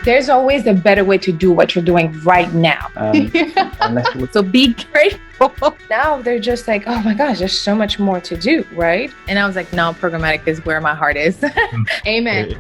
There's always a better way to do what you're doing right now. So be grateful. Now they're just like, oh my gosh, there's so much more to do, right? And I was like, no, programmatic is where my heart is. Amen.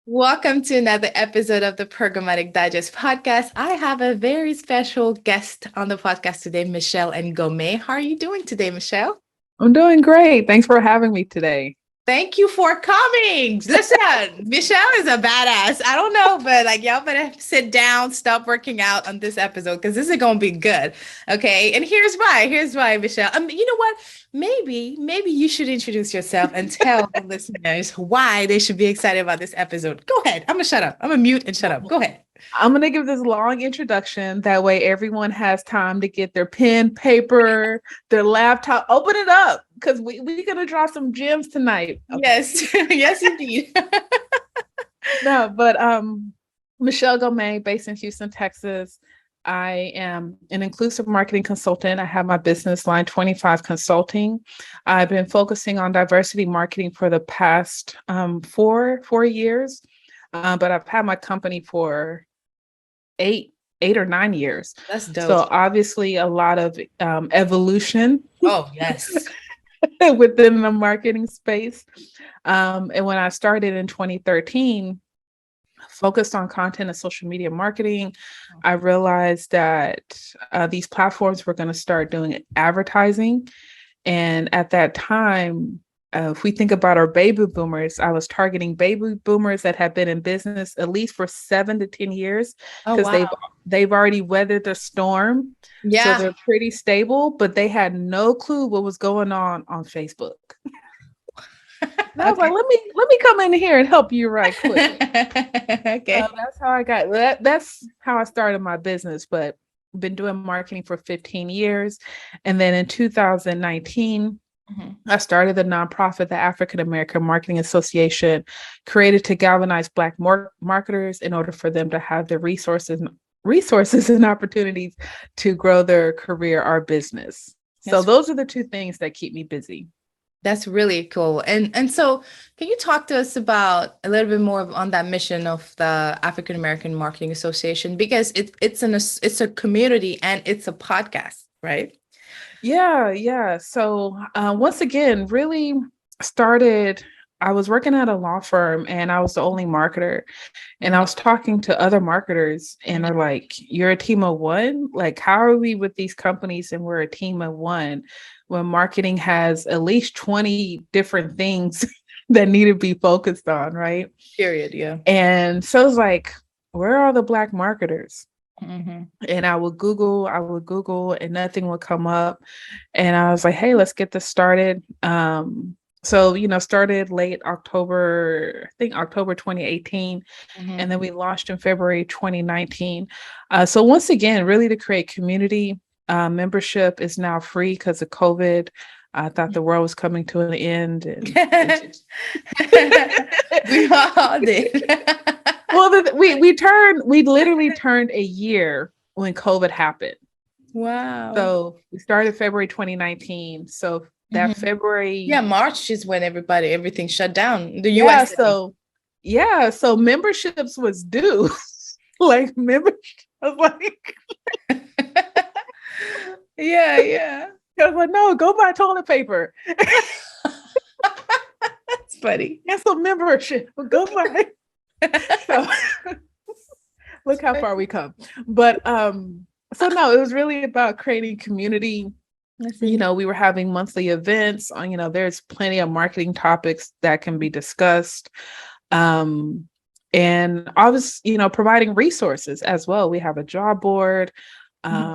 Welcome to another episode of the Programmatic Digest podcast. I have a very special guest on the podcast today, Michelle Ngome. How are you doing today, Michelle? I'm doing great. Thanks for having me today. Thank you for coming. Listen, Michelle is a badass. I don't know, but like y'all better sit down, stop working out on this episode because this is gonna be good. Okay. And here's why. Michelle. You know what? Maybe you should introduce yourself and tell the listeners why they should be excited about this episode. Go ahead. I'm gonna shut up. I'm gonna mute and shut up. Go ahead. I'm going to give this long introduction. That way everyone has time to get their pen, paper, their laptop, open it up because we're going to drop some gems tonight. Okay. Yes. Yes, indeed. No, but Michelle Ngome, based in Houston, Texas. I am an inclusive marketing consultant. I have my business line 25 Consulting. I've been focusing on diversity marketing for the past 4 years, but I've had my company for 8 or 9 years. That's dope. So obviously a lot of evolution. Oh, yes. Within the marketing space. And when I started in 2013, focused on content and social media marketing, I realized that these platforms were going to start doing advertising. And at that time, if we think about our baby boomers, I was targeting baby boomers that have been in business at least for 7 to 10 years because they've already weathered the storm. Yeah. So they're pretty stable, but they had no clue what was going on Facebook. I was like, let me come in here and help you right quick. Okay. So that's how I got that's how I started my business, but I've been doing marketing for 15 years. And then in 2019, I started the nonprofit, the African American Marketing Association, created to galvanize Black marketers in order for them to have the resources and opportunities to grow their career or business. So those are the two things that keep me busy. That's really cool. And so can you talk to us about a little bit more on that mission of the African American Marketing Association? Because it's a community and it's a podcast, right? Yeah. So once again, really started, I was working at a law firm and I was the only marketer. And I was talking to other marketers and they're like, you're a team of one? Like, how are we with these companies and we're a team of one when marketing has at least 20 different things that need to be focused on, right? Period, yeah. And so it's like, where are the Black marketers? Mm-hmm. And I would Google and nothing would come up. And I was like, hey, let's get this started. So, started late October, I think October 2018. And then we launched in February 2019. So once again, really to create community. Membership is now free because of COVID. I thought the world was coming to an end. And we all did. Well, we literally turned a year when COVID happened. Wow. So we started February 2019. So that February. Yeah, March is when everything shut down. The US. So memberships was due. Like membership. I was like, yeah. I was like, no, go buy toilet paper. That's funny. Cancel membership. Go buy. So, look how far we come. But so no, it was really about creating community. We were having monthly events on, there's plenty of marketing topics that can be discussed. And I was, providing resources as well. We have a job board,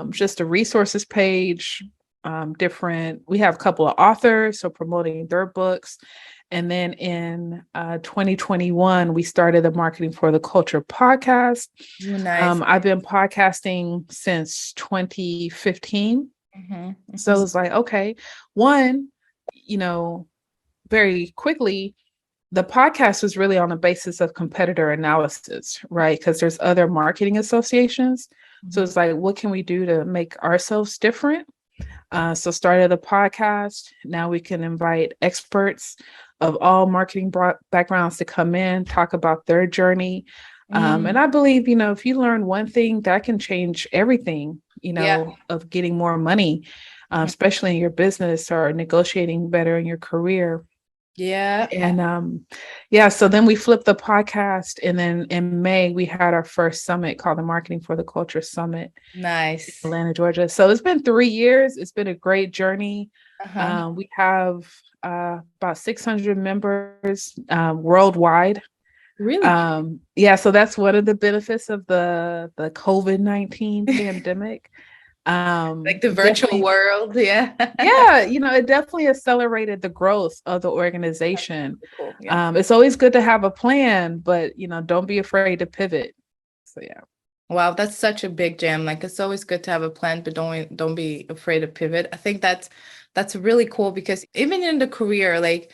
just a resources page, we have a couple of authors, so promoting their books. And then in 2021, we started the Marketing for the Culture podcast. Nice. I've been podcasting since 2015. So it's like, okay, one, very quickly, the podcast was really on the basis of competitor analysis, right? Because there's other marketing associations. So it's like, what can we do to make ourselves different? So started the podcast. Now we can invite experts of all marketing backgrounds to come in, talk about their journey. And I believe, if you learn one thing, that can change everything, Yeah. of getting more money, especially in your business or negotiating better in your career. Yeah. And yeah, so then we flipped the podcast. And then in May, we had our first summit called the Marketing for the Culture Summit in Nice. Atlanta, Georgia. So it's been 3 years. It's been a great journey. Uh-huh. We have about 600 members worldwide. Really? Yeah, so that's one of the benefits of the COVID-19 pandemic. Like the virtual Definitely, world. Yeah. yeah, it definitely accelerated the growth of the organization. Cool. Yeah. It's always good to have a plan, but don't be afraid to pivot. So yeah. Wow, that's such a big jam. Like it's always good to have a plan, but don't be afraid to pivot. I think that's really cool because even in the career, like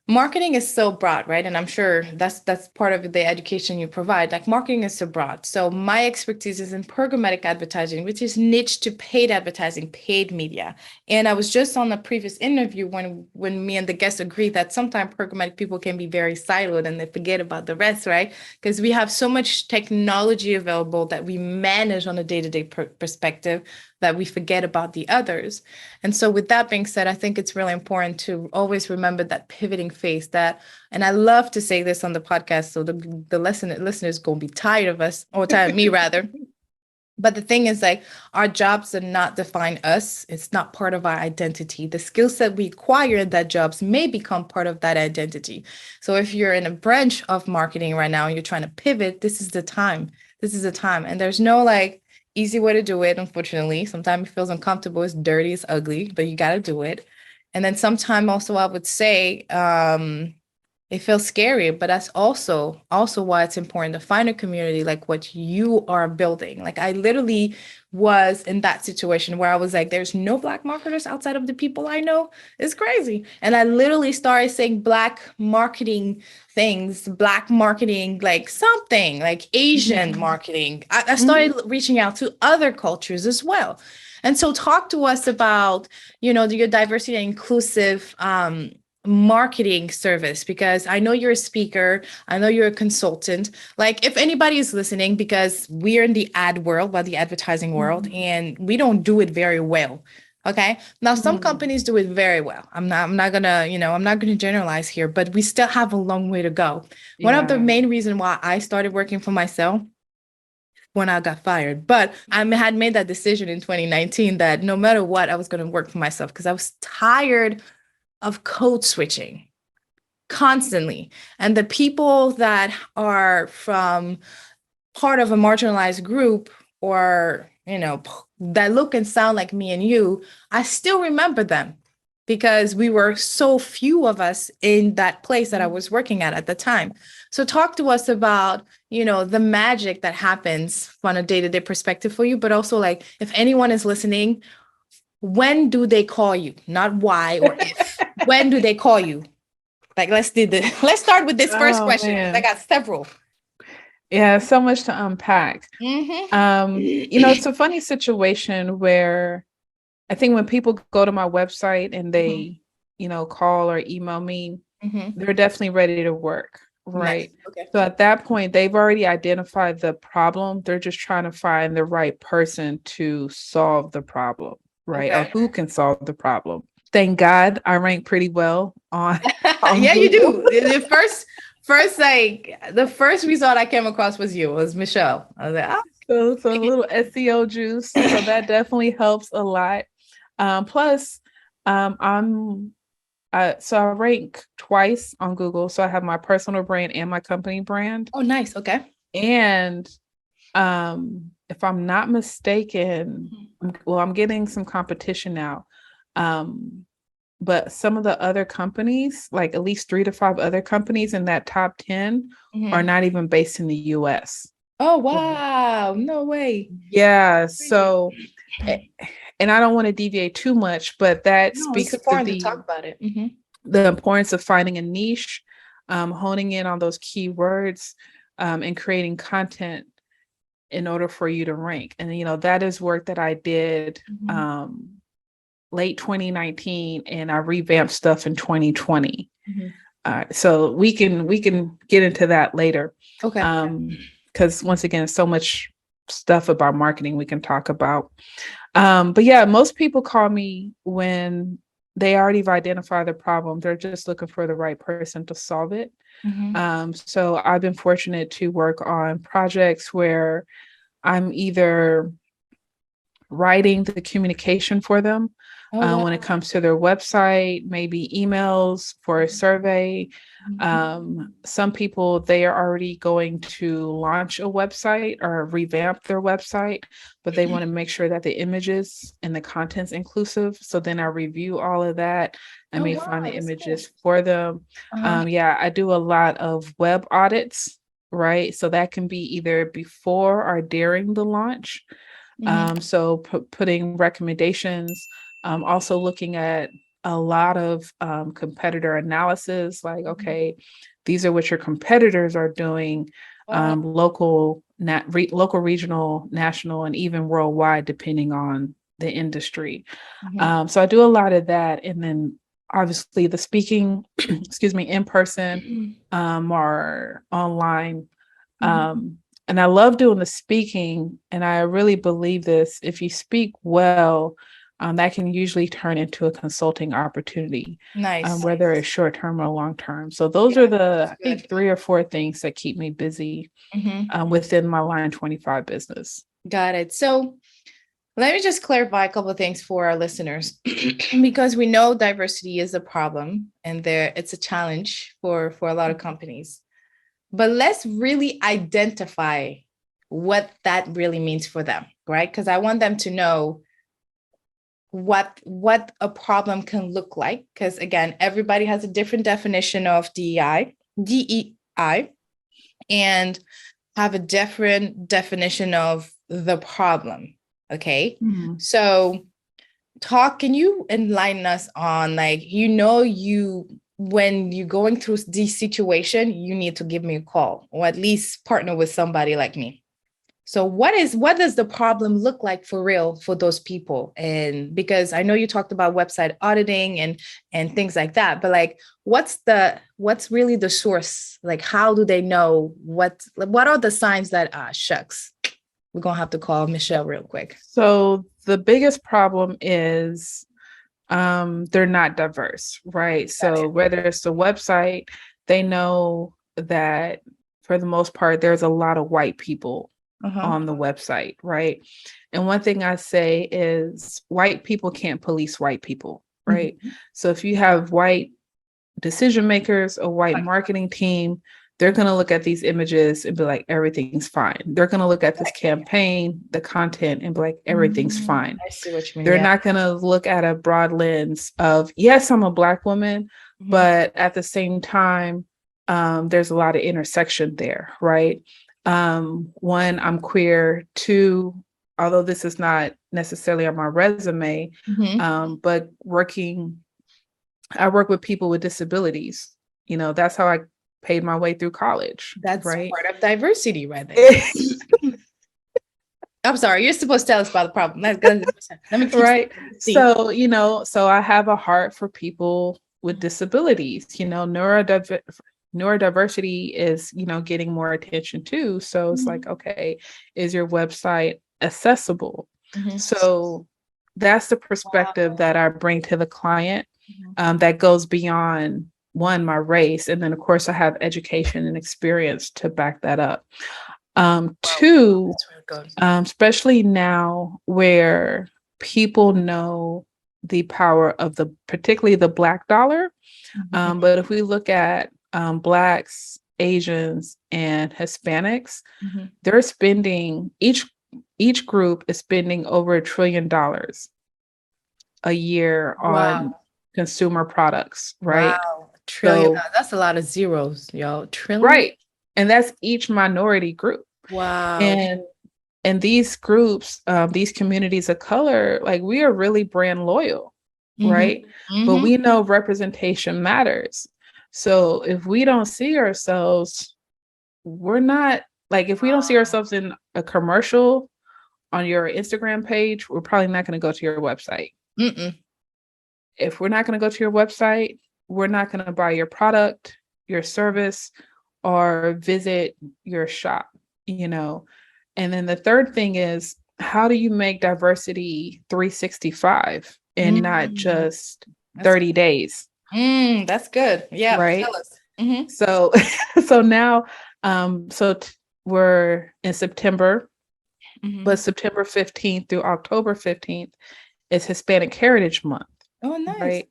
marketing is so broad, right? And I'm sure that's part of the education you provide. Like marketing is so broad. So my expertise is in programmatic advertising, which is niche to paid advertising, paid media. And I was just on the previous interview when me and the guest agreed that sometimes programmatic people can be very siloed and they forget about the rest, right? Because we have so much technology available that we manage on a day-to-day perspective that we forget about the others. And so with that being said, I think it's really important to always remember that pivoting phase that, and I love to say this on the podcast, so the listeners going to be tired of us, or tired of me rather. But the thing is, like, our jobs do not define us. It's not part of our identity. The skill set we acquire in that jobs may become part of that identity. So if you're in a branch of marketing right now and you're trying to pivot, this is the time. This is the time. And there's no like easy way to do it, unfortunately. Sometimes it feels uncomfortable, it's dirty, it's ugly, but you got to do it. And then sometime also I would say, it feels scary, but that's also why it's important to find a community like what you are building. Like I literally was in that situation where I was like, there's no Black marketers outside of the people I know. It's crazy. And I literally started saying Black marketing things, Black marketing, like something like Asian marketing. I started reaching out to other cultures as well. And so talk to us about, your diversity and inclusive marketing service, because I know you're a speaker, I know you're a consultant. Like if anybody is listening, because we're in the ad world, well, the advertising world, and we don't do it very well. Okay. Now some companies do it very well. I'm not gonna, I'm not gonna generalize here, but we still have a long way to go. One of the main reasons why I started working for myself when I got fired. But I had made that decision in 2019 that no matter what, I was going to work for myself because I was tired of code switching constantly. And the people that are from part of a marginalized group or, that look and sound like me and you, I still remember them because we were so few of us in that place that I was working at the time. So talk to us about, the magic that happens from a day-to-day perspective for you, but also like if anyone is listening, when do they call you? Not why or if. When do they call you? Like let's start with this first question. Man. I got several. Yeah, so much to unpack. Mm-hmm. It's a funny situation where I think when people go to my website and they, call or email me, they're definitely ready to work, right? Nice. Okay. So at that point, they've already identified the problem. They're just trying to find the right person to solve the problem, right? Okay. Or who can solve the problem. Thank God I rank pretty well on Yeah, you Google. do. The first result I came across was you. It was Michelle. I was like, oh. So a little SEO juice. So that definitely helps a lot. Plus, so I rank twice on Google. So I have my personal brand and my company brand. Oh, nice. Okay. And if I'm not mistaken, I'm getting some competition now. But some of the other companies, like at least 3 to 5 other companies in that top 10 are not even based in the US. Oh, wow. No way. Yeah. So, and I don't want to deviate too much, but that speaks to talk about it. the importance of finding a niche, honing in on those keywords, and creating content in order for you to rank. And, that is work that I did late 2019 and I revamped stuff in 2020. So we can get into that later. Okay. Because once again, so much stuff about marketing we can talk about. But yeah, most people call me when they already have identified the problem. They're just looking for the right person to solve it. So I've been fortunate to work on projects where I'm either writing the communication for them when it comes to their website, maybe emails for a survey. Some people, they are already going to launch a website or revamp their website, but they want to make sure that the images and the content's inclusive. So then I review all of that. I may find the images for them. Yeah, I do a lot of web audits, right? So that can be either before or during the launch. So putting recommendations, also looking at a lot of competitor analysis, like, okay, these are what your competitors are doing, local, regional, national, and even worldwide, depending on the industry. So I do a lot of that. And then obviously the speaking, excuse me, in person or online. And I love doing the speaking, and I really believe this. If you speak well, that can usually turn into a consulting opportunity, whether it's short term or long term. So those are I think, 3 or 4 things that keep me busy within my Line 25 business. Got it. So let me just clarify a couple of things for our listeners, because we know diversity is a problem and it's a challenge for a lot of companies. But let's really identify what that really means for them, right? Because I want them to know what a problem can look like. Because again, everybody has a different definition of DEI, and have a different definition of the problem. Okay. So can you enlighten us on, like, when you're going through this situation, you need to give me a call, or at least partner with somebody like me. So what does the problem look like for real for those people? And because I know you talked about website auditing and things like that, but like, what's really the source? Like, how do they know what are the signs that, shucks, we're going to have to call Michelle real quick. So the biggest problem is they're not diverse, right? So whether it's the website, they know that for the most part, there's a lot of white people on the website, right? And one thing I say is white people can't police white people, right? So if you have white decision makers, a white marketing team, they're going to look at these images and be like, everything's fine. They're going to look at this campaign, the content, and be like, everything's fine. I see what you mean. They're not going to look at a broad lens of, yes, I'm a Black woman, but at the same time, there's a lot of intersection there, right? 1, I'm queer. 2, although this is not necessarily on my resume, but I work with people with disabilities. You know, that's how I paid my way through college. That's right? Part of diversity right there. I'm sorry, you're supposed to tell us about the problem. Let me right. So, so I have a heart for people with disabilities. Neurodiversity is, getting more attention too. So it's like, okay, is your website accessible? So that's the perspective that I bring to the client, that goes beyond 1, my race. And then of course I have education and experience to back that up. 2, especially now where people know the power of particularly the Black dollar. But if we look at Blacks, Asians, and Hispanics, they're spending, each group is spending over $1 trillion a year on consumer products, right? Wow. Trillion. That's a lot of zeros, yo. Trillion. Right. And that's each minority group. Wow. And these groups, these communities of color, like, we are really brand loyal, right? But we know representation matters. So if we don't see ourselves, we're not, like, if we don't see ourselves in a commercial on your Instagram page, we're probably not going to go to your website. if we're not going to go to your website, we're not going to buy your product, your service, or visit your shop, you know. And then the third thing is, how do you make diversity 365 and not Mm, just that's 30 days? that's good. Yeah, Right. tell us. Mm-hmm. So, so now, we're in September, Mm-hmm. but September 15th through October 15th is Hispanic Heritage Month, Oh, nice. right?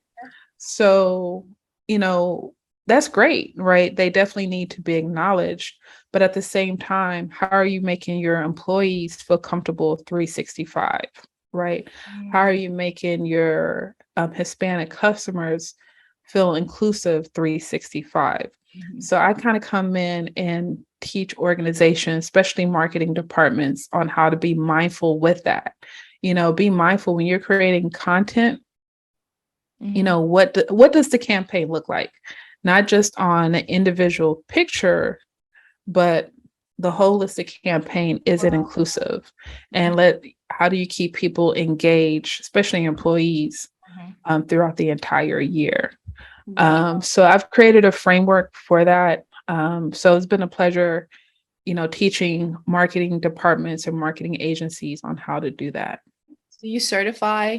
So, you know, that's great, right? They definitely need to be acknowledged. But at the same time, how are you making your employees feel comfortable 365, right? How are Mm, you making your Hispanic customers feel inclusive 365? mhm. So I kind of come in and teach organizations, especially marketing departments, on how to be mindful with that. You know, be mindful when you're creating content. You Mhm. know, what does the campaign look like? Not just on an individual picture, but the holistic campaign, is it inclusive? And how do you keep people engaged, especially employees, Mhm. throughout the entire year? Wow. So I've created a framework for that. So it's been a pleasure, you know, teaching marketing departments and marketing agencies on how to do that. Do you certify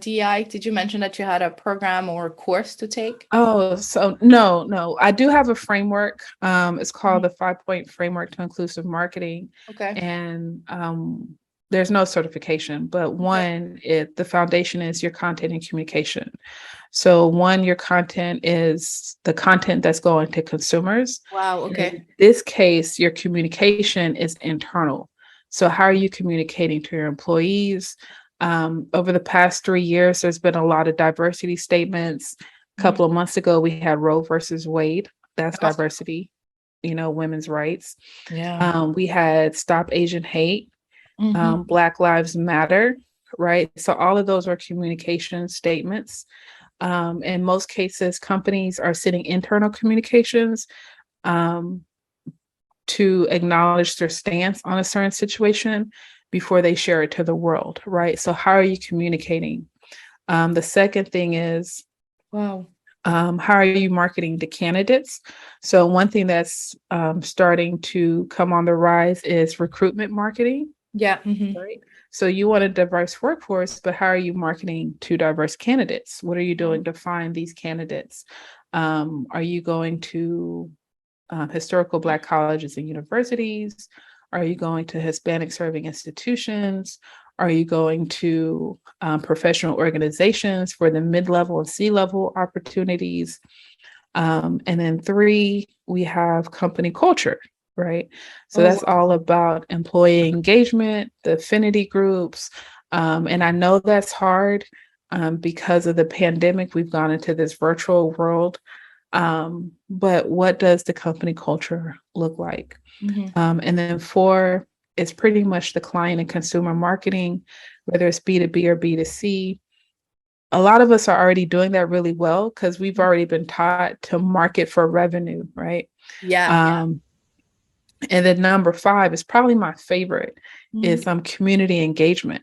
DI? Did you mention that you had a program or course to take? Oh, so no. I do have a framework. It's called Mhm. the 5-point framework to inclusive marketing. Okay. And there's no certification, but Okay. the foundation is your content and communication. So one, your content is the content that's going to consumers. Wow. And Okay. in this case, your communication is internal. So how are you communicating to your employees? Over the past 3 years, there's been a lot of diversity statements. A Mhm. couple of months ago, we had Roe versus Wade. That's Oh, diversity, you know, women's rights. yeah. We had Stop Asian Hate, Hmm. Black Lives Matter, right? So all of those are communication statements. In most cases, companies are sending internal communications um, to acknowledge their stance on a certain situation before they share it to the world, right? So, how are you communicating? The second thing is, Wow. how are you marketing to candidates? So, one thing that's starting to come on the rise is recruitment marketing, Yeah. Hmm. right? So, you want a diverse workforce, but how are you marketing to diverse candidates? What are you doing to find these candidates? Are you going to historical Black colleges and universities? Are you going to Hispanic serving institutions? Are you going to professional organizations for the mid-level and C-level opportunities? And then three, we have company culture, right? So Oh, that's all about employee engagement, the affinity groups. And I know that's hard because of the pandemic. We've gone into this virtual world. But what does the company culture look like? wow. And then four is pretty much the client and consumer marketing, whether it's B2B or B2C. A lot of us are already doing that really well because we've already been taught to market for revenue, right? Yeah. Um, and then number five is probably my favorite, Mhm. is community engagement.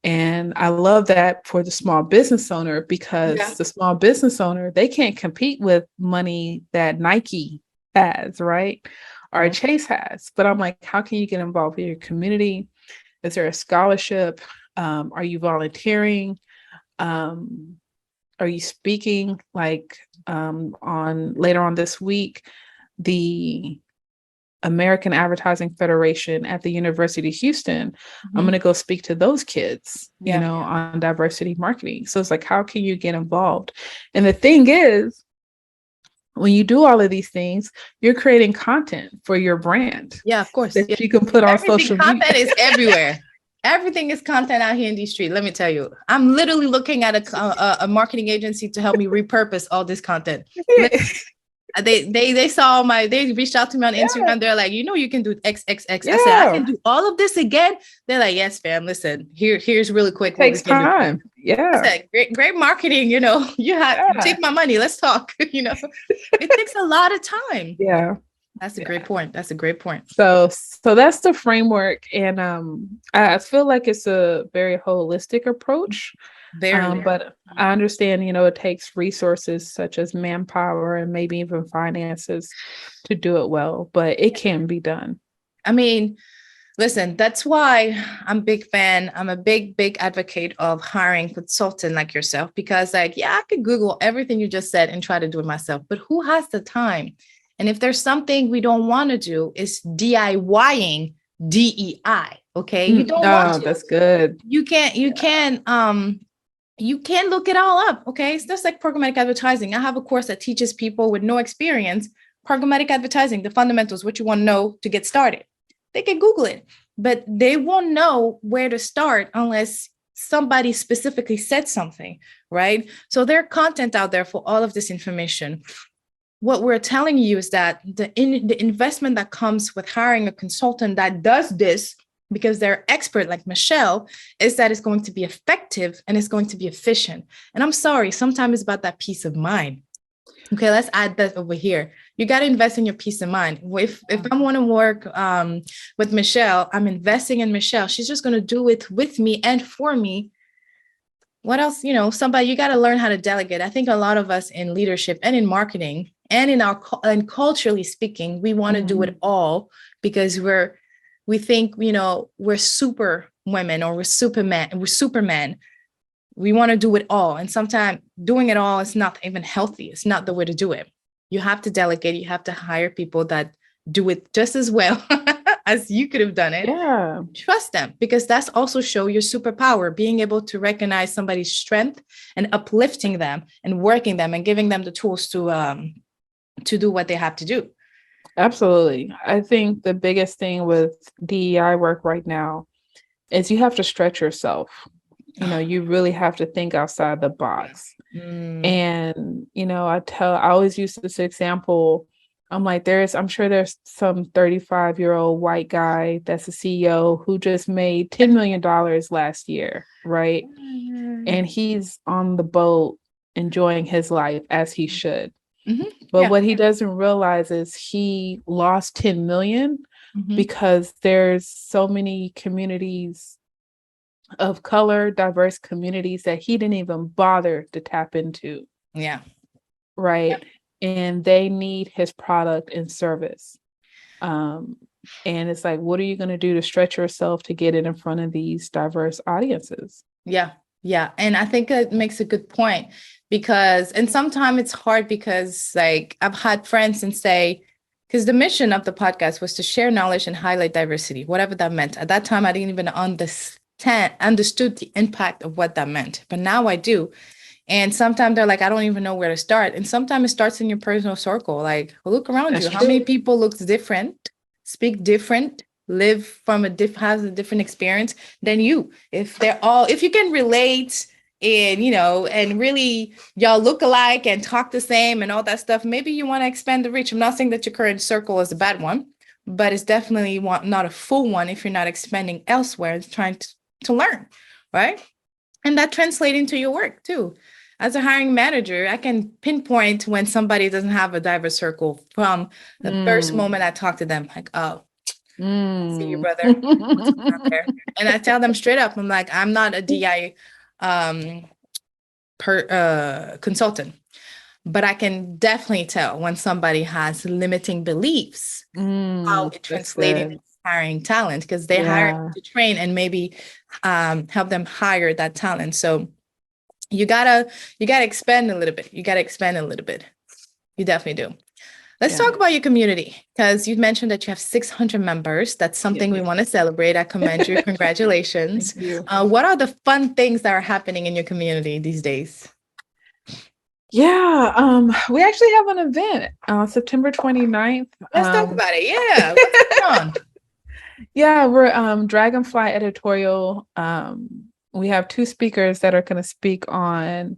And I love that for the small business owner, because Yeah. the small business owner, they can't compete with money that Nike has, right? Or Oh. Chase has. But I'm like, how can you get involved in your community? Is there a scholarship? Are you volunteering? Um, are you speaking? Like on later on this week, the American Advertising Federation at the University of Houston, I'm going Mhm. to go speak to those kids, you Yeah. know, on diversity marketing. So it's like, how can you get involved? And the thing is, when you do all of these things, you're creating content for your brand Yeah. Of course. Yeah. that you can put on Everything social media. content is everywhere. Everything is content out here in these streets. Let me tell you, I'm literally looking at a marketing agency to help me repurpose all this content. They saw they reached out to me on Yeah, Instagram. They're like, you can do X X X. I said, I yeah, can do all of this again. They're like, yes, fam. Listen, here's really it quick what we takes can do. time. I Yeah, said, great marketing. You yeah, take my money. Let's talk. It takes a lot of time. yeah. That's a great point. That's a great point. So that's the framework. And I feel like it's a very holistic approach. Very. But I understand, it takes resources such as manpower and maybe even finances to do it well, but it can be done. I mean, listen, that's why I'm a big fan. I'm a big advocate of hiring consultant like yourself, because like, yeah, I could Google everything you just said and try to do it myself, but who has the time? And if there's something we don't want to do, is DIYing DEI. Okay. You don't want to. That's good. You can look it all up. Okay. It's just like programmatic advertising. I have a course that teaches people with no experience, programmatic advertising, the fundamentals, what you want to know to get started. They can Google it, but they won't know where to start unless somebody specifically said something, right? So there are content out there for all of this information. What we're telling you is that the investment that comes with hiring a consultant that does this, because they're expert like Michelle, is that it's going to be effective and it's going to be efficient. And I'm sorry, sometimes it's about that peace of mind. Okay, let's add that over here. You got to invest in your peace of mind. If I want to work with Michelle, I'm investing in Michelle. She's just going to do it with me and for me. What else? Somebody, you got to learn how to delegate. I think a lot of us in leadership and in marketing and and culturally speaking, we want to do it all because we think, we're super women or we're Superman. We want to do it all. And sometimes doing it all is not even healthy. It's not the way to do it. You have to delegate. You have to hire people that do it just as well as you could have done it. Yeah. Trust them, because that's also show your superpower, being able to recognize somebody's strength and uplifting them and working them and giving them the tools to do what they have to do. Absolutely. I think the biggest thing with DEI work right now is you have to stretch yourself. You really have to think outside the box. And, I always use this example. I'm like, I'm sure there's some 35-year-old white guy that's a CEO who just made $10 million last year, right? And he's on the boat enjoying his life as he should. But what he doesn't realize is he lost 10 million because there's so many communities of color, diverse communities that he didn't even bother to tap into. Yeah. Right. Yeah. And they need his product and service. And it's like, what are you going to do to stretch yourself to get it in front of these diverse audiences? Yeah. Yeah. And I think it makes a good point and sometimes it's hard because like I've had friends and say, because the mission of the podcast was to share knowledge and highlight diversity, whatever that meant. At that time, I didn't even understood the impact of what that meant, but now I do. And sometimes they're like, I don't even know where to start. And sometimes it starts in your personal circle. Like, look around you. How many people looks different, speak different, live from has a different experience than you? If you can relate and, and really y'all look alike and talk the same and all that stuff, maybe you want to expand the reach. I'm not saying that your current circle is a bad one, but it's definitely not a full one if you're not expanding elsewhere and trying to learn, right? And that translates into your work too. As a hiring manager, I can pinpoint when somebody doesn't have a diverse circle from the first moment I talk to them, like, oh, see you, brother. And I tell them straight up, I'm like, I'm not a DI consultant, but I can definitely tell when somebody has limiting beliefs, how it translates into hiring talent, because they hire to train and maybe help them hire that talent. So you gotta expand a little bit. You definitely do. Let's talk about your community, because you mentioned that you have 600 members. That's something we want to celebrate. I commend you. Congratulations. Thank you. What are the fun things that are happening in your community these days? Yeah, we actually have an event on September 29th. Let's talk about it. Yeah. What's going on? Yeah, we're Dragonfly Editorial. We have 2 speakers that are going to speak on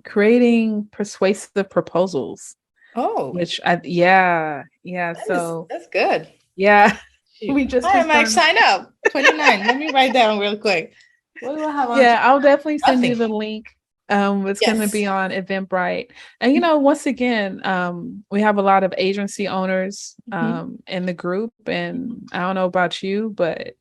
creating persuasive proposals. Oh, which that's good. Yeah, I might sign up. 29. Let me write down real quick. What do I have on? Yeah, I'll definitely send you the link. It's going to Yes. be on Eventbrite. And, once again, we have a lot of agency owners Mhm. in the group. And I don't know about you, but,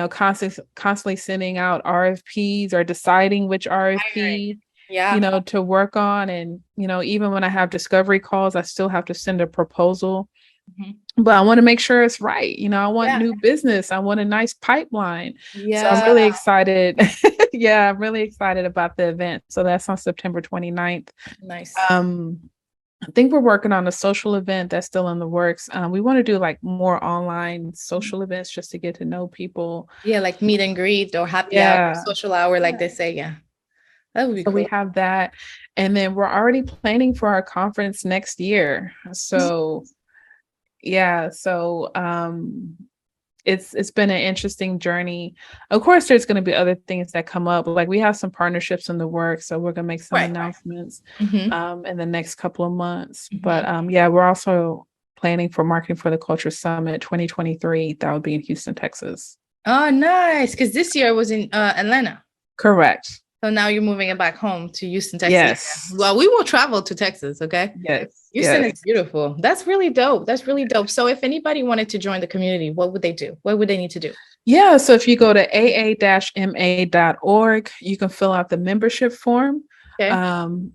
constantly sending out RFPs or deciding which Right. RFP, Yeah. to work on. And, even when I have discovery calls, I still have to send a proposal, Mhm. but I want to make sure it's right. I want Yeah. new business. I want a nice pipeline. So I'm Yeah. really excited. Yeah, I'm really excited about the event. So that's on September 29th. Nice. Um, I think we're working on a social event that's still in the works. We want to do like more online social events just to get to know people. Yeah, like meet and greet or happy hour, Yeah. social hour, like Yeah. they say. Yeah, that would be So we cool. have that. And then we're already planning for our conference next year. So yeah, so it's been an interesting journey. Of course, there's going to be other things that come up. Like we have some partnerships in the works, so we're going to make some Right. announcements Mm-hmm. in the next couple of months. But Mm-hmm. yeah, we're also planning for Marketing for the Culture Summit 2023. That would be in Houston, Texas. Oh, nice. Because this year I was in Atlanta. Correct. So now you're moving it back home to Houston, Texas. Yeah. Yes. Well, we will travel to Texas, okay? Yes. Houston is Yes. beautiful. That's really dope. That's really dope. So if anybody wanted to join the community, what would they do? What would they need to do? Yeah, so if you go to aa-ma.org, you can fill out the membership form. Okay.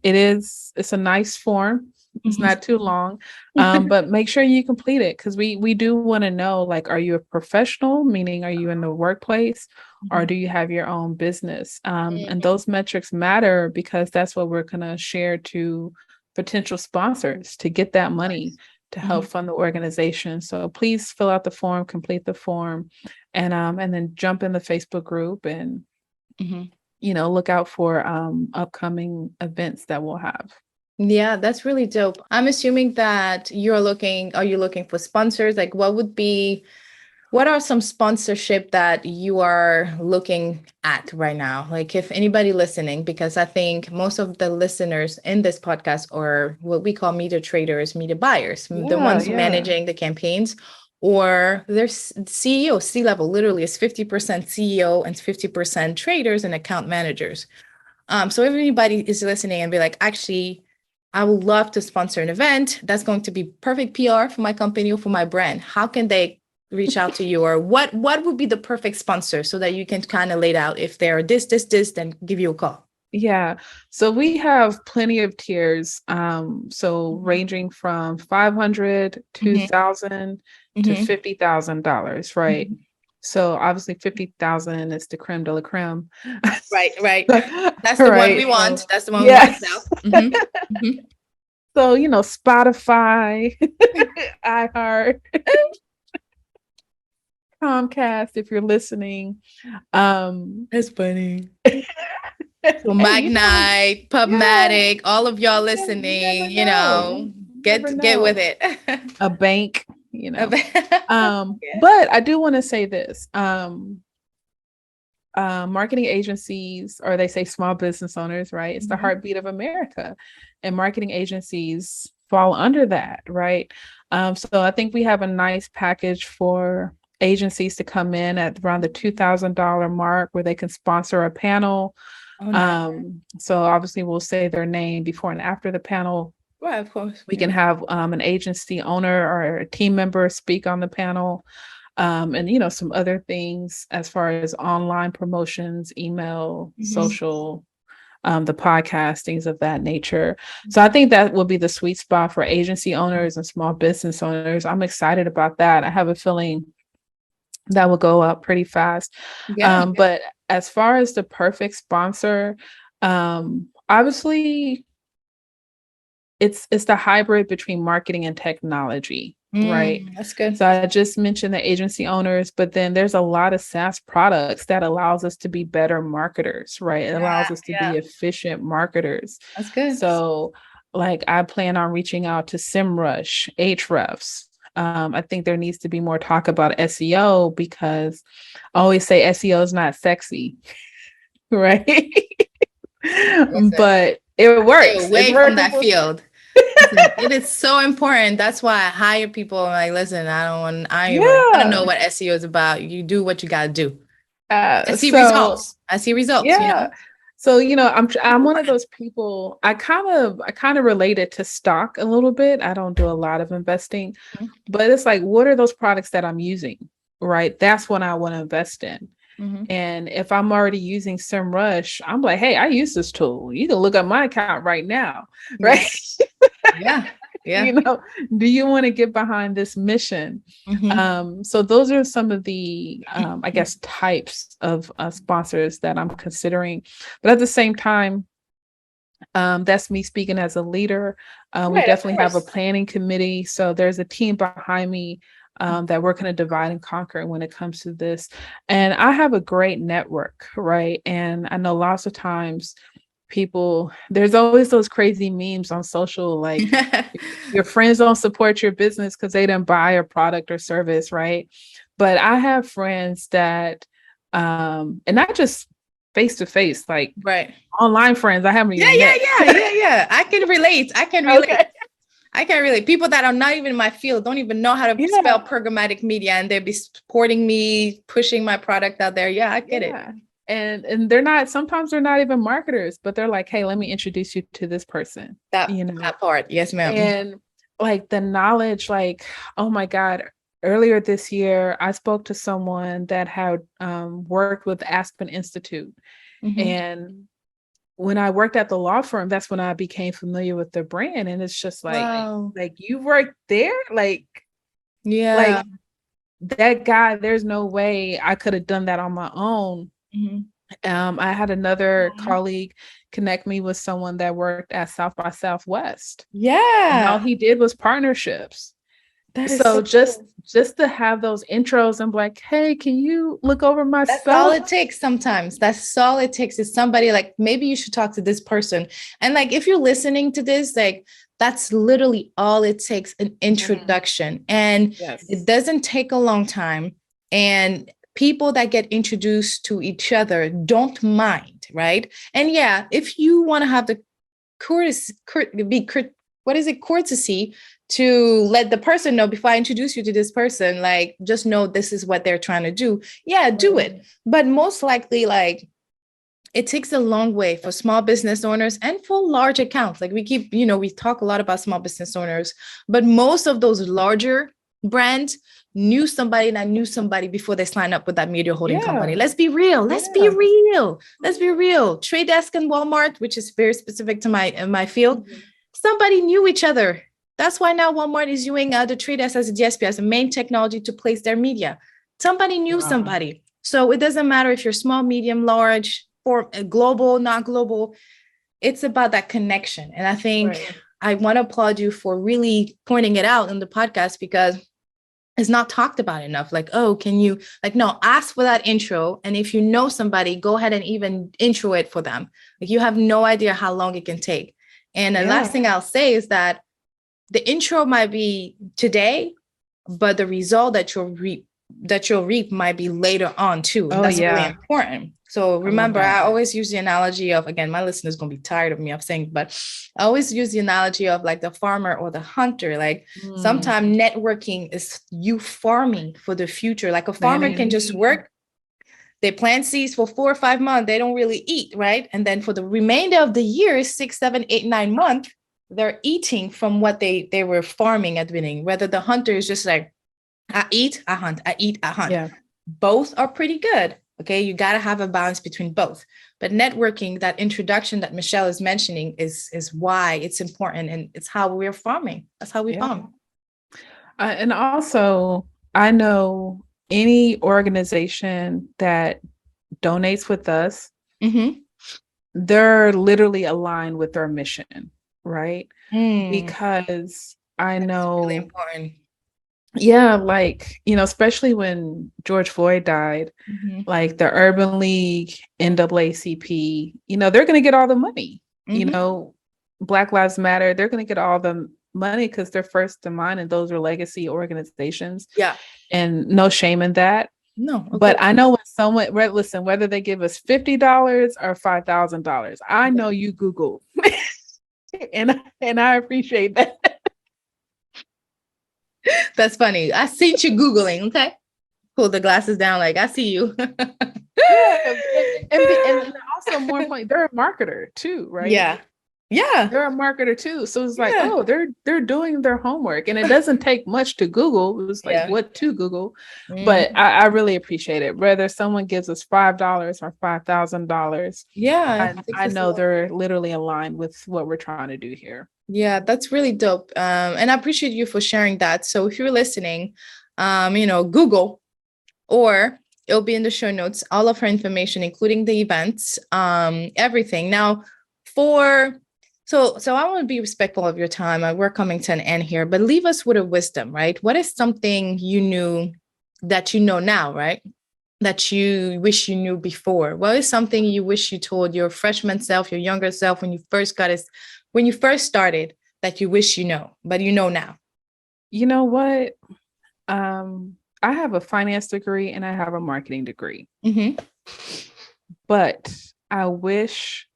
It's a nice form. It's Mhm. not too long, but make sure you complete it because we do want to know, like, are you a professional, meaning are you in the workplace, or Mhm. do you have your own business? And Mhm. those metrics matter because that's what we're going to share to potential sponsors to get that money to help Mhm. fund the organization. So please fill out the form, complete the form, and then jump in the Facebook group and Mhm. look out for upcoming events that we'll have. Yeah, that's really dope. I'm assuming that are you looking for sponsors? Like what are some sponsorship that you are looking at right now? Like if anybody listening, because I think most of the listeners in this podcast are what we call media traders, media buyers, the Yeah, ones yeah. managing the campaigns, or there's CEO, C-level, literally is 50% CEO and 50% traders and account managers. So if anybody is listening and be like, actually, I would love to sponsor an event that's going to be perfect PR for my company or for my brand. How can they reach out to you, or what would be the perfect sponsor so that you can kind of lay it out if they're this, then give you a call. Yeah. So we have plenty of tiers. So Mhm. ranging from 500, Mhm. 2,000 to Mhm. $50,000, right? Mhm. So obviously 50,000 is the creme de la creme. Right, right. That's the one we Right. want. So That's the one we want to sell. yes. Mhm. Mhm. So, Spotify, iHeart, Comcast, if you're listening. Um, That's funny. So hey, Magnite, yeah, Pubmatic, all of y'all you never listening, know. You never get with know. it. A bank, Yeah. But I do want to say this. Marketing agencies, or they say small business owners, right? It's the Mhm. heartbeat of America. And marketing agencies fall under that, right? So I think we have a nice package for agencies to come in at around the $2,000 mark where they can sponsor a panel. Oh, nice. So obviously we'll say their name before and after the panel. Right, of course. We Yeah. can have an agency owner or a team member speak on the panel, and some other things as far as online promotions, email, Mhm. social, the podcast, things of that nature. So I think that will be the sweet spot for agency owners and small business owners. I'm excited about that. I have a feeling that will go up pretty fast. Yeah. But as far as the perfect sponsor, obviously it's the hybrid between marketing and technology, right? That's good. So I just mentioned the agency owners, but then there's a lot of SaaS products that allows us to be better marketers, right? It Yeah, allows us to be yeah. efficient marketers. That's good. So like I plan on reaching out to SEMrush, Ahrefs. I think there needs to be more talk about SEO because I always say SEO is not sexy, right? Listen, But it stay works. It's away from that workable. field. Listen, it is so important. That's why I hire people. I'm like, listen, I don't even want to know Yeah. what SEO is about. You do what you gotta do. I see So results. I see results, yeah. So, I'm one of those people, I kind of relate it to stock a little bit. I don't do a lot of investing, but it's like, what are those products that I'm using? Right? That's what I want to invest in. Mm-hmm. And if I'm already using SEMrush, I'm like, hey, I use this tool. You can look at my account right now. Right. Yeah. Yeah. you know, do you want to get behind this mission? Mm-hmm. So those are some of the, I guess, types of sponsors that I'm considering. But at the same time, that's me speaking as a leader. We Right, of definitely have a course. planning committee. So there's a team behind me that we're going to divide and conquer when it comes to this. And I have a great network, right? And I know lots of times there's always those crazy memes on social, like your friends don't support your business because they didn't buy a product or service, right? But I have friends that, and not just face to face, like Right. online friends I haven't Yeah, even yeah, met. yeah, yeah, yeah. I can relate. I can relate. Okay. I can relate. People that are not even in my field don't even know how to spell Yeah. programmatic media, and they'll be supporting me, pushing my product out there. Yeah, I get it. Yeah. And they're not, sometimes they're not even marketers, but they're like, hey, let me introduce you to this person, That part. Yes, ma'am. and like the knowledge, like, oh my God, earlier this year, I spoke to someone that had worked with Aspen Institute. Mm-hmm. And when I worked at the law firm, that's when I became familiar with the brand. And it's just Wow. like you worked there, like Yeah. that guy, there's no way I could have done that on my own. Mm-hmm. I had another Aw. colleague connect me with someone that worked at South by Southwest, and all Yeah. he did was partnerships. That is So so just cool. just to have those intros and be like, hey, can you look over my That's all stuff? it takes sometimes. That's all it takes is somebody like, maybe you should talk to this person. And like, if you're listening to this, like, that's literally all it takes, an introduction. And it Yes. doesn't take a long time. And people that get introduced to each other don't mind, right? And yeah, if you want to have the courtesy, what is it, courtesy to let the person know before I introduce you to this person, like, just know this is what they're trying to do. Yeah, do it. But most likely, like, it takes a long way for small business owners and for large accounts. Like, we talk a lot about small business owners, but most of those larger brands knew somebody that knew somebody before they sign up with that media holding company. Yeah. Let's be real. Let's be Yeah. real. Let's be real. Trade Desk and Walmart, which is very specific to my field, somebody knew each other. That's why now Walmart is using the Trade Desk as a DSP, as a main technology to place their media. Somebody knew somebody. So it doesn't matter if you're small, medium, large, or global, not global. It's about that connection. And I think I want to applaud you for really pointing it out in the podcast, because it's not talked about enough. Like, oh, can you, like, no, ask for that intro. And if you know somebody, go ahead and even intro it for them. Like, you have no idea how long it can take. And the last thing I'll say is that the intro might be today, but the result that you'll reap might be later on too. And that's really important. So remember, I always use the analogy of, again, my listeners going to be tired of me of saying, but I always use the analogy of like the farmer or the hunter. Like, sometimes networking is you farming for the future. Like, a farmer can just work. They plant seeds for 4 or 5 months. They don't really eat, right? And then for the remainder of the year, 6, 7, 8, 9 months, they're eating from what they were farming at the beginning. Whether the hunter is just like, I eat, I hunt, I eat, I hunt. Yeah. Both are pretty good. Okay. You got to have a balance between both. But networking, that introduction that Michelle is mentioning, is why it's important. And it's how we're farming. That's how we farm. And also, I know any organization that donates with us, they're literally aligned with our mission, right? Because I know, really important. Yeah, like, especially when George Floyd died, like the Urban League, NAACP, they're going to get all the money. Black Lives Matter, they're going to get all the money because they're first in mind, and those are legacy organizations. Yeah. And no shame in that. No. Okay. But I know when someone, listen, whether they give us $50 or $5,000, I know you Google. and I appreciate that. That's funny. I see you Googling. Okay. Pull the glasses down. Like, I see you. And also more importantly, they're a marketer too, right? Yeah. Yeah. They're a marketer too. So it's like, Yeah. oh, they're doing their homework. And it doesn't take much to Google. It's like Yeah. what to Google. But Mhm. I really appreciate it. Whether someone gives us $5 or $5,000, Yeah. I know they're literally aligned with what we're trying to do here. Yeah, that's really dope. And I appreciate you for sharing that. So if you're listening, Google, or it'll be in the show notes, all of her information, including the events, everything. Now, so I want to be respectful of your time. We're coming to an end here, but leave us with a wisdom, right? What is something you knew that you know now, right? That you wish you knew before? What is something you wish you told your freshman self, your younger self, when you first started, that you wish you know, but you know now? You know what? I have a finance degree and I have a marketing degree. Mm-hmm. But I wish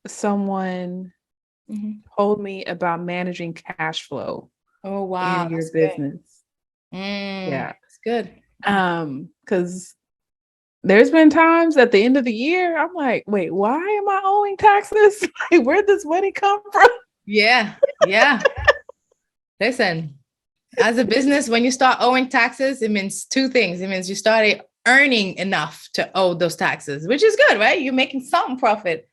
someone told me about managing cash flow Oh, wow. in your That's good. business. Yeah. That's good. Because there's been times at the end of the year, I'm like, wait, why am I owing taxes? Like, where'd this money come from? Yeah. Yeah. Listen, as a business, when you start owing taxes, it means two things. It means you started earning enough to owe those taxes, which is good, right? You're making some profit.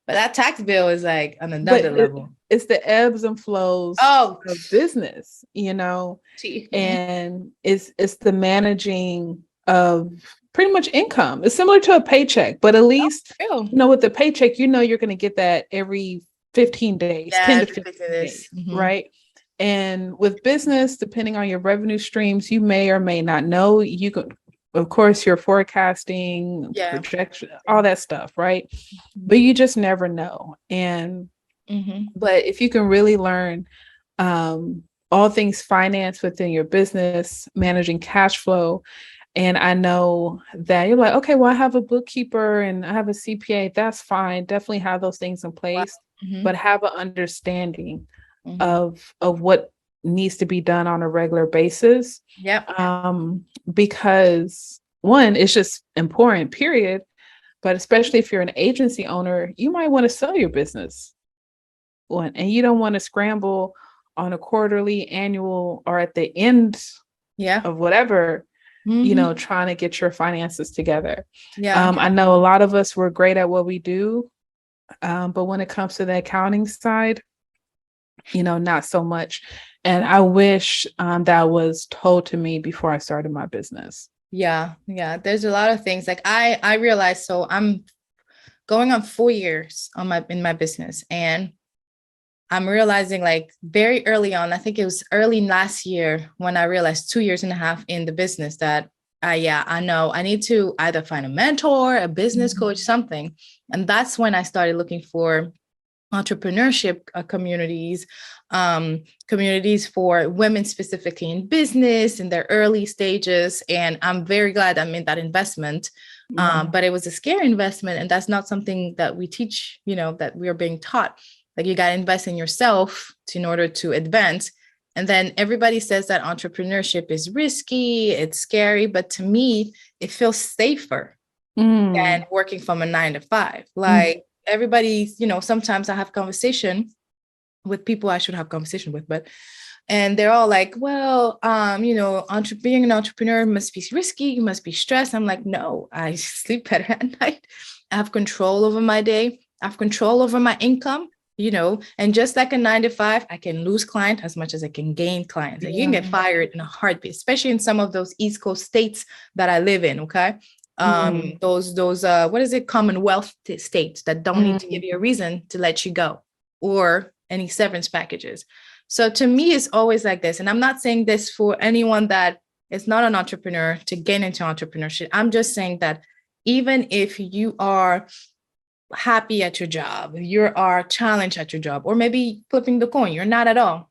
But that tax bill is like on another level. It's the ebbs and flows of business, and it's the managing of pretty much income. It's similar to a paycheck, but at least, with the paycheck, you're going to get that every 15 days, 10 to 15 days, right? And with business, depending on your revenue streams, you may or may not know. You could, of course, your forecasting, projection, all that stuff, right? But you just never know. And but if you can really learn all things finance within your business, managing cash flow, and I know that you're like, okay, well, I have a bookkeeper and I have a CPA. That's fine. Definitely have those things in place, but have an understanding of what needs to be done on a regular basis. Because one, it's just important, period. But especially if you're an agency owner, you might want to sell your business. And you don't want to scramble on a quarterly, annual, or at the end of whatever, trying to get your finances together. I know a lot of us were great at what we do. But when it comes to the accounting side, not so much. And I wish that was told to me before I started my business. Yeah. There's a lot of things like I realized. So I'm going on 4 years in my business, and I'm realizing like very early on, I think it was early last year when I realized 2.5 years in the business that I know I need to either find a mentor, a business coach, something. And that's when I started looking for entrepreneurship communities for women specifically in business in their early stages. And I'm very glad I made that investment. But it was a scary investment. And that's not something that we teach, that we are being taught. Like you got to invest in yourself in order to advance. And then everybody says that entrepreneurship is risky, it's scary. But to me, it feels safer than working from a 9 to 5. Like, everybody, sometimes I have conversation with people I should have conversation with, and they're all like, well, being an entrepreneur must be risky. You must be stressed. I'm like, no, I sleep better at night. I have control over my day. I have control over my income, and just like a 9 to 5, I can lose clients as much as I can gain clients. Like you can get fired in a heartbeat, especially in some of those East Coast states that I live in. Okay. Those what is it, Commonwealth states that don't need to give you a reason to let you go or any severance packages. So to me, it's always like this. And I'm not saying this for anyone that is not an entrepreneur to get into entrepreneurship. I'm just saying that even if you are happy at your job, you are challenged at your job, or maybe flipping the coin, you're not at all,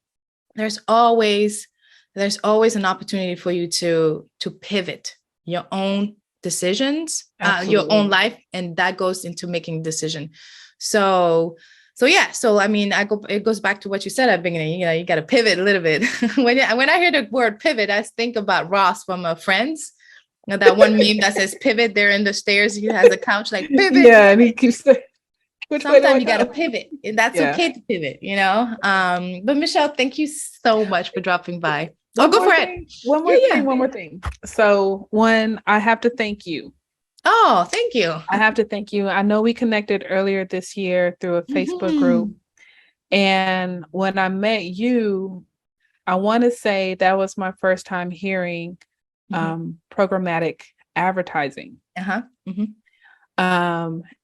there's always an opportunity for you to pivot your own decisions, your own life, and that goes into making decision. So I mean, it goes back to what you said at the beginning. You got to pivot a little bit. When I hear the word pivot, I think about Ross from Friends, You know, that one meme that says pivot there in the stairs. He has a couch like pivot. Yeah, and he keeps saying, which way do I Sometimes you got to go? pivot, and that's Yeah. okay to pivot, you know. But Michelle, thank you so much for dropping by. Oh, One go more for it. thing. One Yeah, more thing. yeah. One more thing. So one, I have to thank you. Oh, thank you. I have to thank you. I know we connected earlier this year through a Facebook group. Mhm. And when I met you, I want to say that was my first time hearing Mhm. programmatic advertising. Uh-huh. Mhm.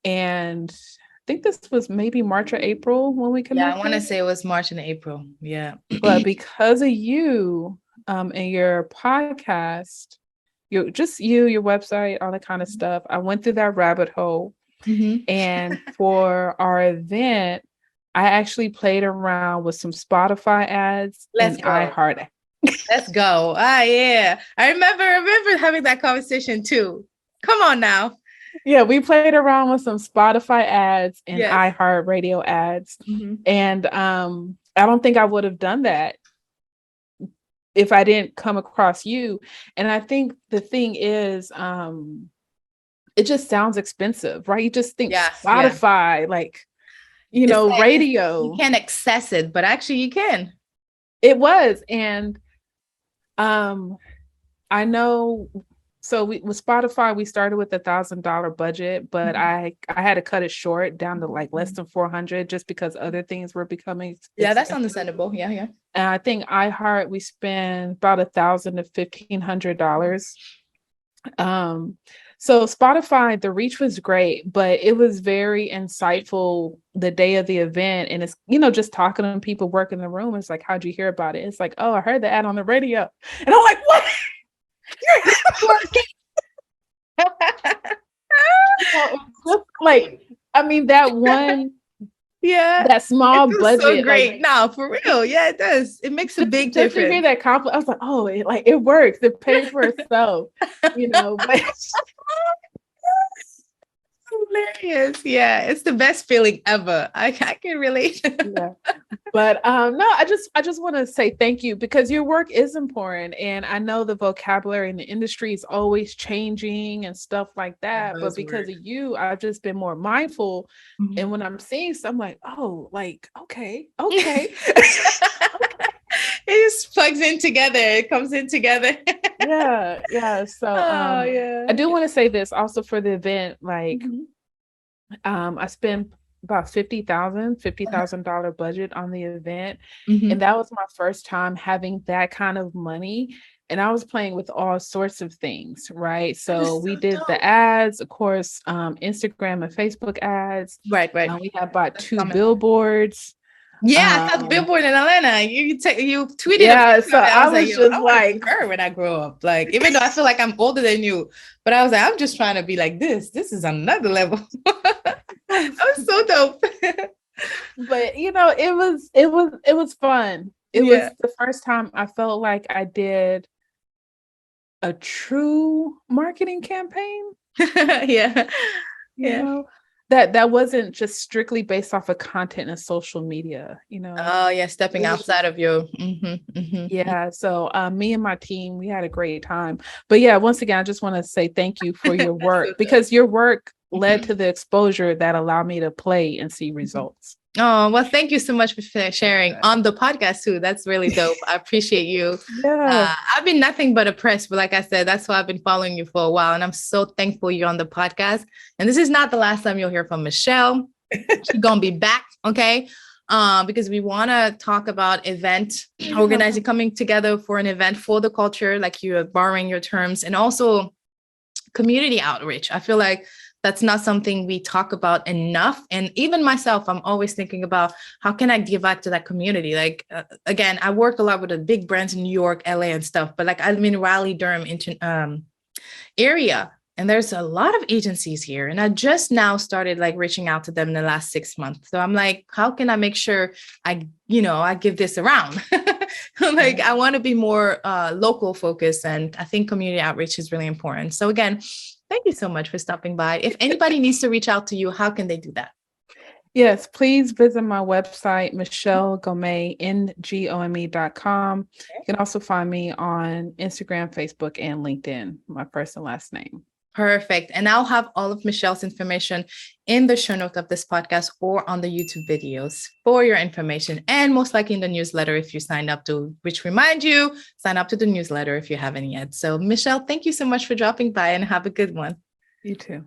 And I think this was maybe March or April when we Yeah, I want to connected. say it was March and April. Yeah. But because of you and your podcast, your website, all that kind of stuff, I went through that rabbit hole. Mhm. And for our event, I actually played around with some Spotify ads Let's and go. iHeart. Let's go. Ah, yeah. I remember having that conversation too. Come on now. Yeah, we played around with some Spotify ads and Yes. iHeart radio ads. Mhm. And I don't think I would have done that if I didn't come across you. And I think the thing is, it just sounds expensive, right? You just think Yes, yeah. Spotify, like, It's like you radio. can't access it, but actually you can. It was. And um, I know. So with Spotify, we started with $1,000 budget, but Mhm. I had to cut it short down to like less Mhm. than 400 just because other things were becoming Yeah, that's expensive. understandable. Yeah, yeah. And I think iHeart we spend about $1,000 to $1,500. Um, so Spotify, the reach was great, but it was very insightful the day of the event. And it's, just talking to people working the room. It's like, how'd you hear about it? It's like, oh, I heard the ad on the radio. And I'm like, what? It's just like, I mean, Yeah, that it small feels so budget, like great. No, for real. Yeah, it does. It makes a big just to hear difference. that compliment, I was like, oh, it works. It pays for itself, but Hilarious. Yeah, it's the best feeling ever. I can relate. yeah. But no, I just want to say thank you because your work is important. And I know the vocabulary in the industry is always changing and stuff like The that. But because buzzword. of you, I've just been more mindful. And Mhm. when I'm seeing something like, oh, like, okay. It just plugs in together. It comes in together. Yeah. So Oh yeah. I do want to say this also for the event, like Mhm. I spent about fifty Uh-huh. thousand dollar budget on the event. And Mhm. that was my first time having that kind of money. And I was playing with all sorts of things, right? That So is so we did the dope. ads, of course, Instagram and Facebook ads. Right, right. We had bought That's 2 common. billboards. Yeah, I saw the Um, billboard in Atlanta. You tweeted a yeah, picture so of it. I I was like, was yo, just I want to be like, her when I grow up. Like, even though I feel like I'm older than you, but I was like, I'm just trying to be like this. This is another level. That was so dope. but it was fun. It Yeah. was the first time I felt like I did a true marketing campaign, Yeah. you Yeah. know, that wasn't just strictly based off of content and social media. Oh, yeah. Stepping It was outside of your. Hmm. yeah. So me and my team, we had a great time. But yeah, once again, I just want to say thank you for your That's so work dope. because your work led Mhm. to the exposure that allowed me to play and see Mhm. results. Oh, well, thank you so much for sharing on the podcast too. That's really dope. I appreciate you. Yeah. I've been nothing but impressed, but like I said, that's why I've been following you for a while. And I'm so thankful you're on the podcast. And this is not the last time you'll hear from Michelle. She's gonna be back, okay? Because we want to talk about event organizing, coming together for an event for the culture, like you're borrowing your terms, and also community outreach. I feel like that's not something we talk about enough. And even myself, I'm always thinking about how can I give back to that community? Like, again, I work a lot with the big brands in New York, LA and stuff, but like I'm in Raleigh, Durham area. And there's a lot of agencies here. And I just now started like reaching out to them in the last 6 months. So I'm like, how can I make sure I give this around? Like, I want to be more local focused. And I think community outreach is really important. So again, thank you so much for stopping by. If anybody needs to reach out to you, how can they do that? Yes, please visit my website, Michelle Ngome, ngome.com. You can also find me on Instagram, Facebook, and LinkedIn, my first and last name. Perfect. And I'll have all of Michelle's information in the show note of this podcast or on the YouTube videos for your information, and most likely in the newsletter if you sign up to, which remind you, sign up to the newsletter if you haven't yet. So Michelle, thank you so much for dropping by and have a good one. You too.